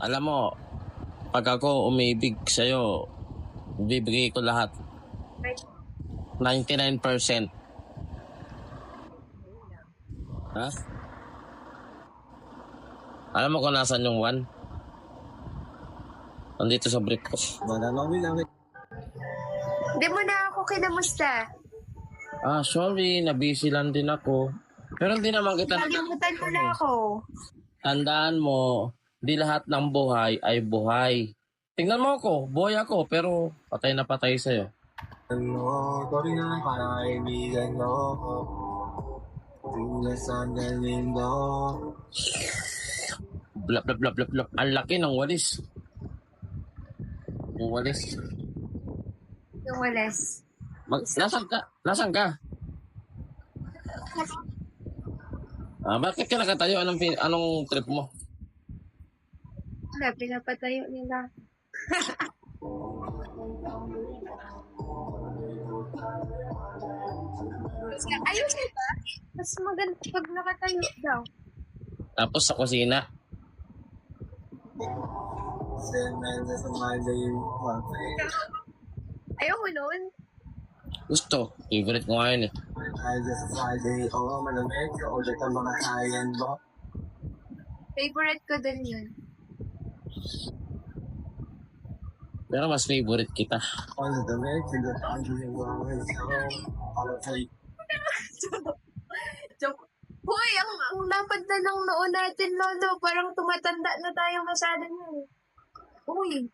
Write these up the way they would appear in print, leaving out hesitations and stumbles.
Alam mo, pag ako umibig sa'yo, bibigay ko lahat. 99%. Ha? Alam mo kung nasan yung 1? Nandito sa brief ko. Hindi mo na ako kinamusta. Sorry, nabisi lang din ako. Pero hindi naman kita... Kalimutan mo na ako. Tandaan mo, di lahat ng buhay ay buhay. Tingnan mo ako, buhay ako, pero patay na patay sa'yo. Sorry na para kaibigan mo. Tulas ang galing mo. Blap, blap, blap, blap, blap. Ang laki ng walis. Yung walis. Yung walis. Nasaan ka? Nasaan ka? Bakit ka nakatayo? Anong trip mo? Wala, pinapatayo nila. Ayos ba? Mas maganda pag nakatayo daw. Tapos sa kusina. Ayoko nun. Gusto. Favorite ko ngayon eh. Favorite ko din yun. Pero mas favorite kita. Joke. Hoy, ang lapad na ng noo natin, Lolo. Parang tumatanda na tayo masyado nun. Uy.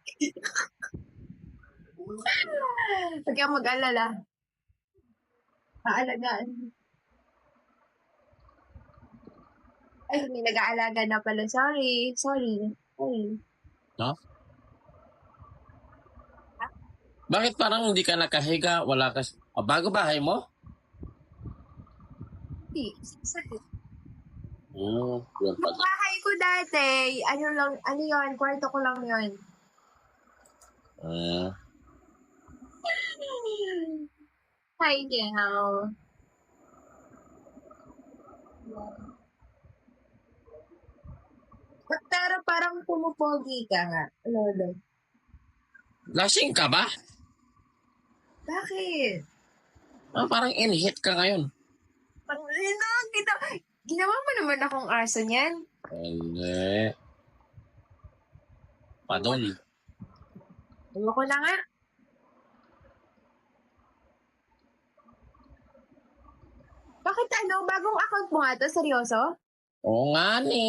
Huwag kang mag-alala. Paalagaan. Ay, may nag-aalaga na pala. Sorry. No? Bakit parang hindi ka nakahiga? Wala ka... bago bahay mo? Hindi. Sakit. Yun Yung pala. bahay ko dati, ano yun, kwarto ko lang yun. Hi, Gel. Pero parang pumupogi ka nga, Lolo. Lasing ka ba? Bakit? Parang in-hit ka ngayon. Ginawa mo naman akong aso niyan. Hindi. Padol. Ayoko na nga. Bakit bagong account mo nga to? Seryoso? Oo nga ni.